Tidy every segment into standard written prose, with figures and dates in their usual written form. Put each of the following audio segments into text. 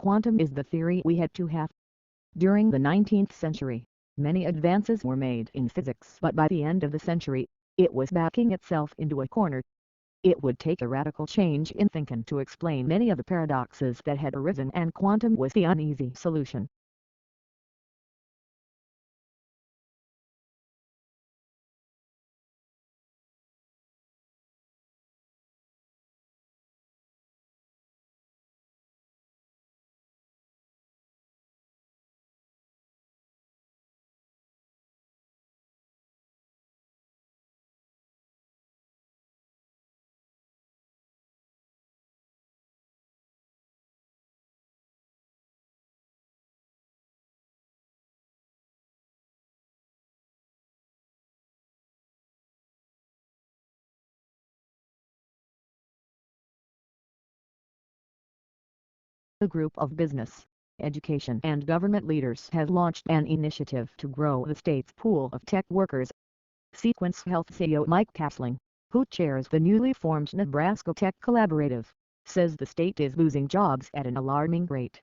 quantum is the theory we had to have. During the 19th century, many advances were made in physics, but by the end of the century, it was backing itself into a corner. It would take a radical change in thinking to explain many of the paradoxes that had arisen, and quantum was the uneasy solution. A group of business, education and government leaders has launched an initiative to grow the state's pool of tech workers. Sequence Health CEO Mike Castling, who chairs the newly formed Nebraska Tech Collaborative, says the state is losing jobs at an alarming rate.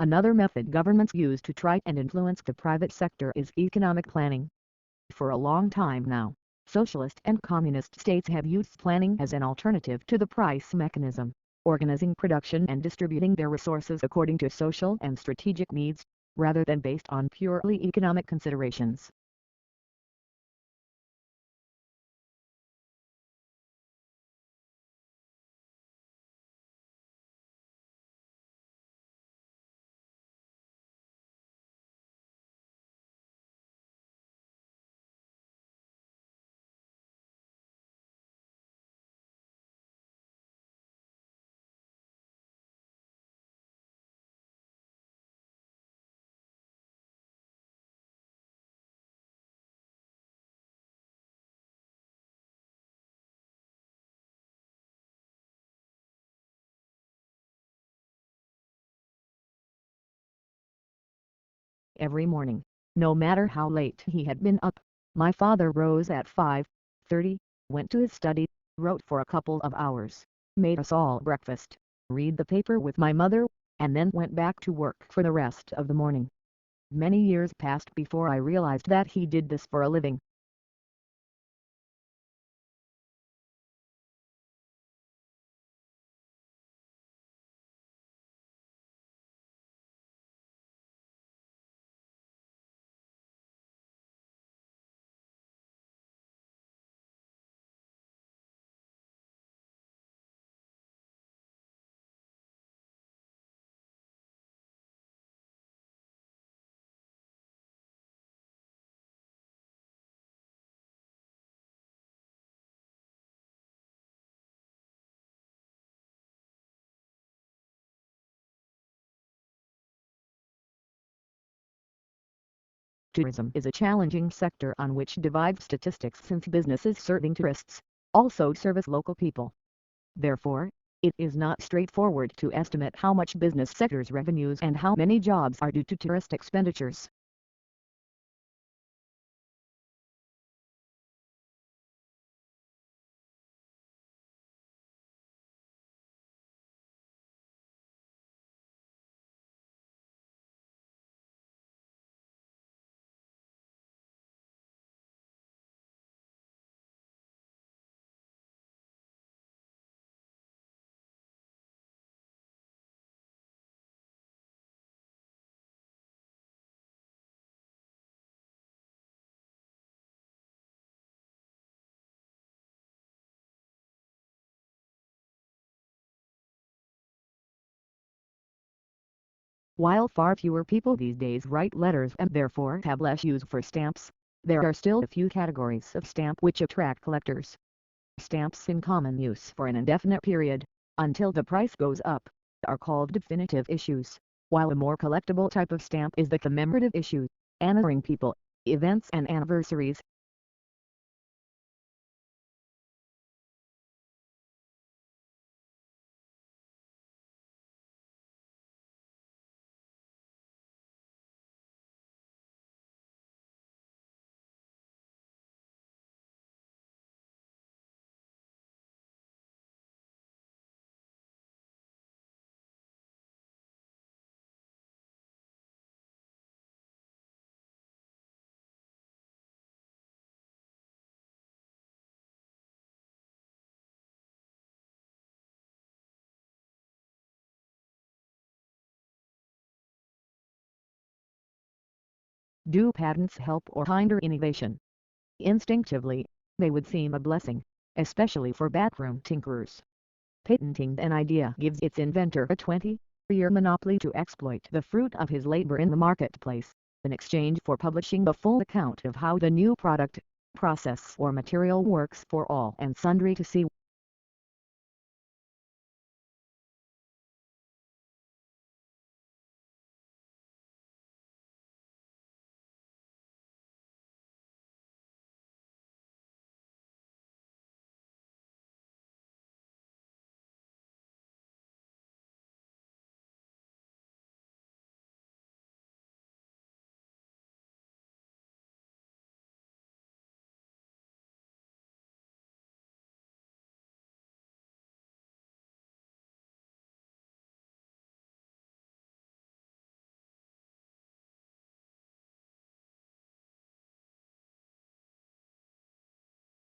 Another method governments use to try and influence the private sector is economic planning. For a long time now, socialist and communist states have used planning as an alternative to the price mechanism, organizing production and distributing their resources according to social and strategic needs, rather than based on purely economic considerations. Every morning, no matter how late he had been up, my father rose at 5:30, went to his study, wrote for a couple of hours, made us all breakfast, read the paper with my mother, and then went back to work for the rest of the morning. Many years passed before I realized that he did this for a living. Tourism is a challenging sector on which divide statistics, since businesses serving tourists also service local people. Therefore, it is not straightforward to estimate how much business sector's revenues and how many jobs are due to tourist expenditures. While far fewer people these days write letters and therefore have less use for stamps, there are still a few categories of stamp which attract collectors. Stamps in common use for an indefinite period, until the price goes up, are called definitive issues, while a more collectible type of stamp is the commemorative issue, honoring people, events and anniversaries. Do patents help or hinder innovation? Instinctively, they would seem a blessing, especially for backroom tinkerers. Patenting an idea gives its inventor a 20-year monopoly to exploit the fruit of his labor in the marketplace, in exchange for publishing a full account of how the new product, process or material works for all and sundry to see.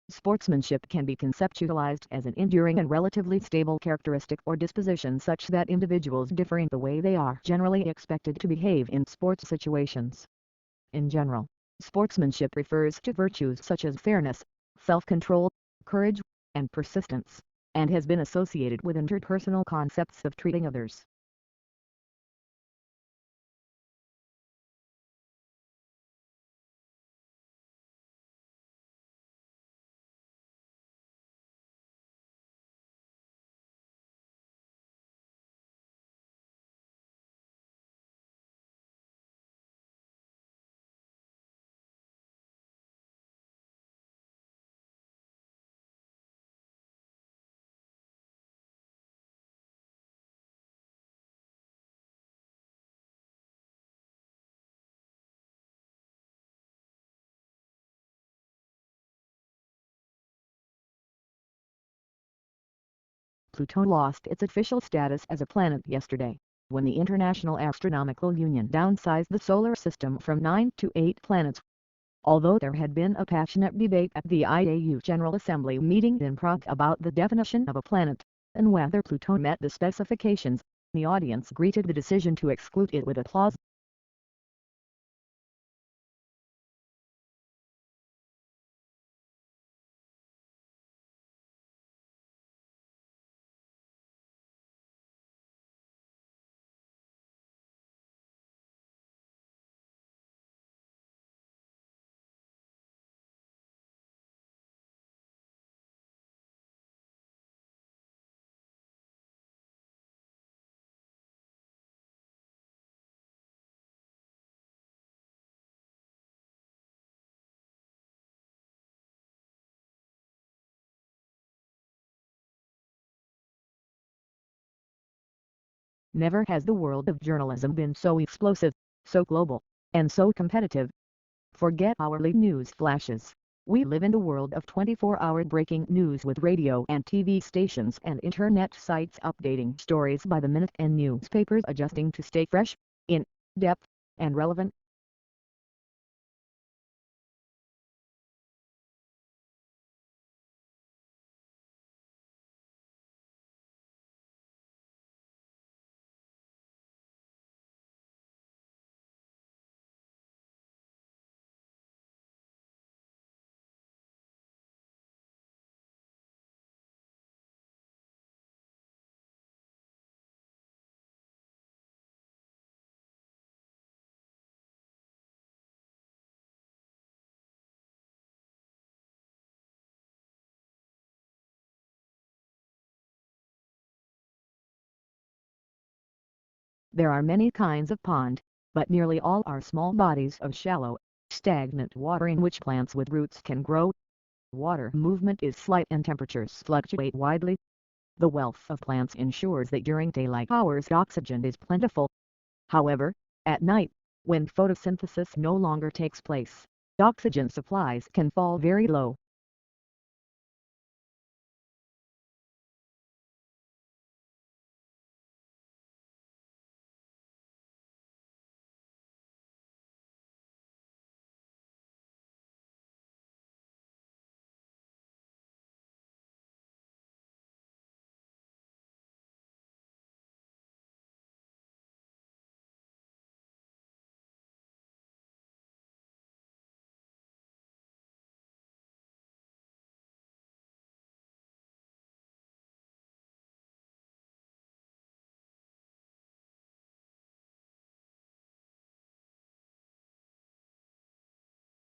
Sportsmanship can be conceptualized as an enduring and relatively stable characteristic or disposition such that individuals differing the way they are generally expected to behave in sports situations. In general, sportsmanship refers to virtues such as fairness, self-control, courage, and persistence, and has been associated with interpersonal concepts of treating others. Pluto lost its official status as a planet yesterday, when the International Astronomical Union downsized the solar system from 9 to 8 planets. Although there had been a passionate debate at the IAU General Assembly meeting in Prague about the definition of a planet, and whether Pluto met the specifications, the audience greeted the decision to exclude it with applause. Never has the world of journalism been so explosive, so global, and so competitive. Forget hourly news flashes. We live in a world of 24-hour breaking news with radio and TV stations and internet sites updating stories by the minute and newspapers adjusting to stay fresh, in depth, and relevant. There are many kinds of pond, but nearly all are small bodies of shallow, stagnant water in which plants with roots can grow. Water movement is slight and temperatures fluctuate widely. The wealth of plants ensures that during daylight hours oxygen is plentiful. However, at night, when photosynthesis no longer takes place, oxygen supplies can fall very low.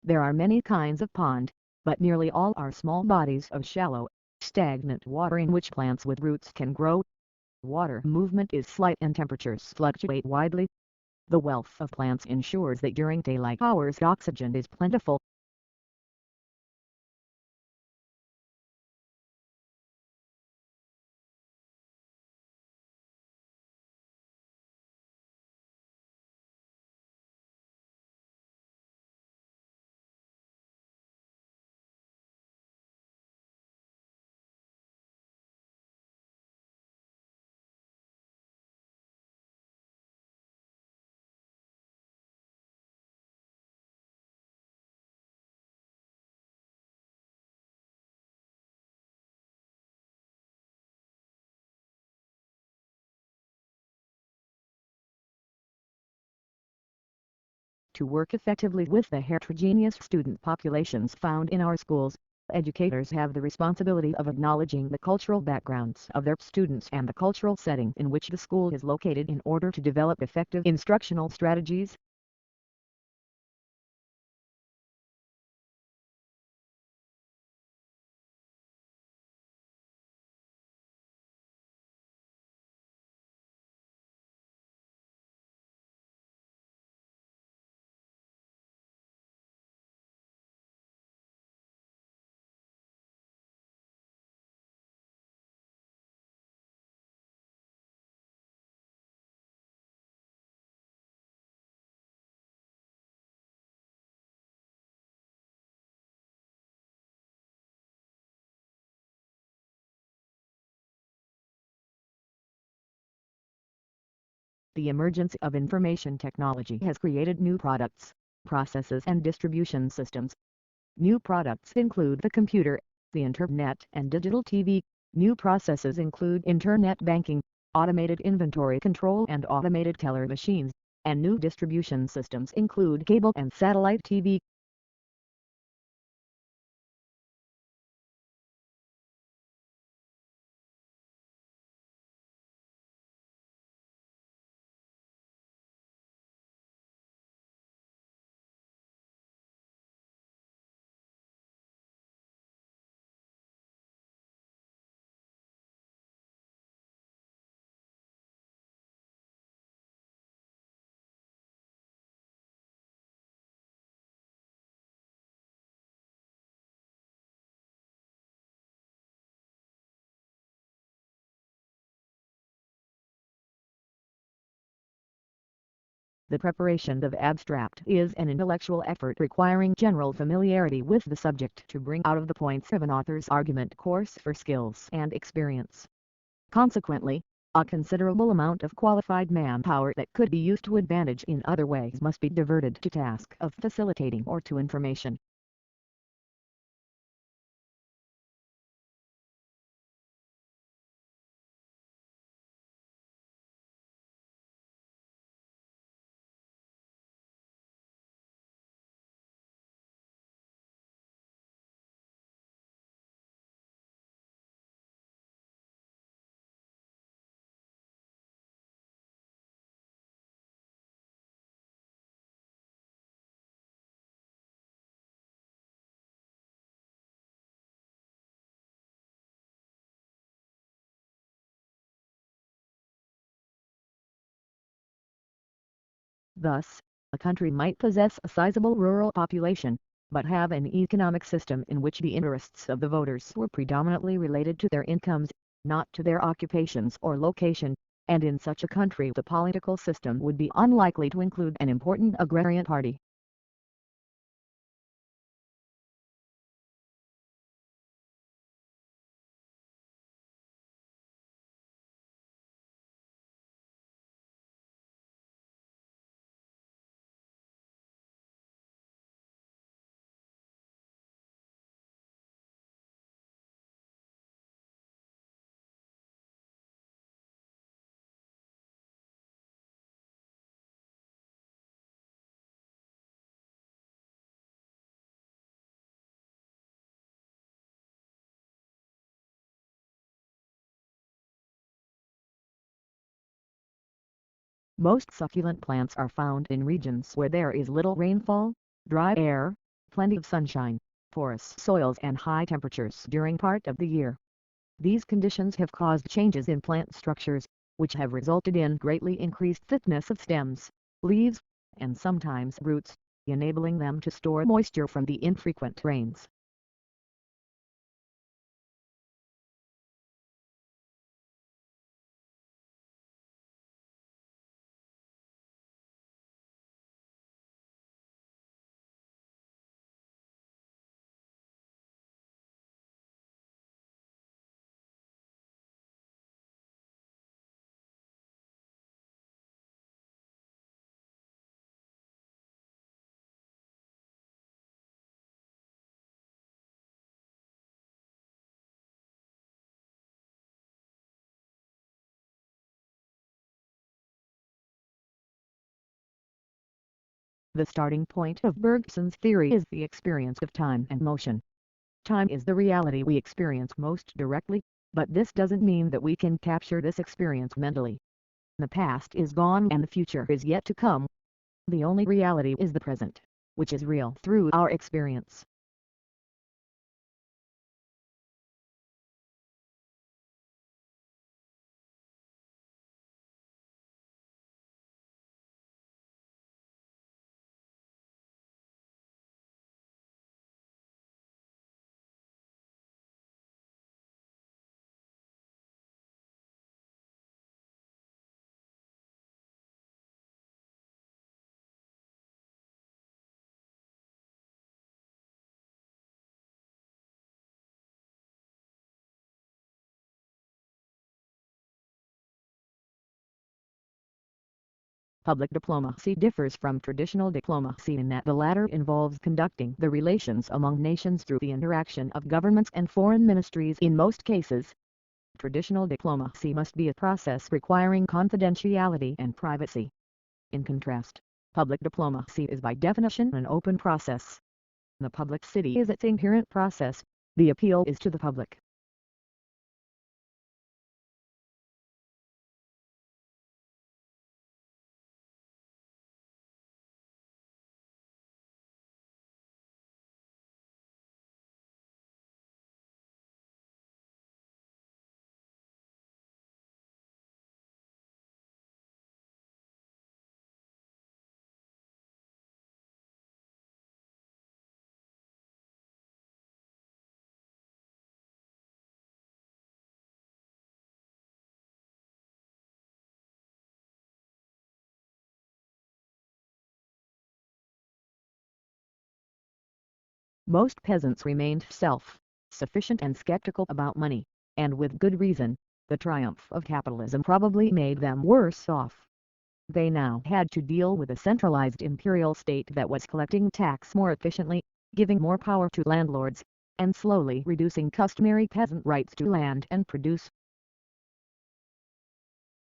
There are many kinds of pond, but nearly all are small bodies of shallow, stagnant water in which plants with roots can grow. Water movement is slight and temperatures fluctuate widely. The wealth of plants ensures that during daylight hours oxygen is plentiful. To work effectively with the heterogeneous student populations found in our schools, educators have the responsibility of acknowledging the cultural backgrounds of their students and the cultural setting in which the school is located in order to develop effective instructional strategies. The emergence of information technology has created new products, processes and distribution systems. New products include the computer, the internet and digital TV. New processes include internet banking, automated inventory control and automated teller machines, and new distribution systems include cable and satellite TV. The preparation of abstract is an intellectual effort requiring general familiarity with the subject to bring out of the points of an author's argument course for skills and experience. Consequently, a considerable amount of qualified manpower that could be used to advantage in other ways must be diverted to task of facilitating or to information. Thus, a country might possess a sizable rural population, but have an economic system in which the interests of the voters were predominantly related to their incomes, not to their occupations or location, and in such a country the political system would be unlikely to include an important agrarian party. Most succulent plants are found in regions where there is little rainfall, dry air, plenty of sunshine, porous soils and high temperatures during part of the year. These conditions have caused changes in plant structures, which have resulted in greatly increased thickness of stems, leaves, and sometimes roots, enabling them to store moisture from the infrequent rains. The starting point of Bergson's theory is the experience of time and motion. Time is the reality we experience most directly, but this doesn't mean that we can capture this experience mentally. The past is gone and the future is yet to come. The only reality is the present, which is real through our experience. Public diplomacy differs from traditional diplomacy in that the latter involves conducting the relations among nations through the interaction of governments and foreign ministries in most cases. Traditional diplomacy must be a process requiring confidentiality and privacy. In contrast, public diplomacy is by definition an open process. The public city is its inherent process, the appeal is to the public. Most peasants remained self-sufficient and skeptical about money, and with good reason. The triumph of capitalism probably made them worse off. They now had to deal with a centralized imperial state that was collecting tax more efficiently, giving more power to landlords, and slowly reducing customary peasant rights to land and produce.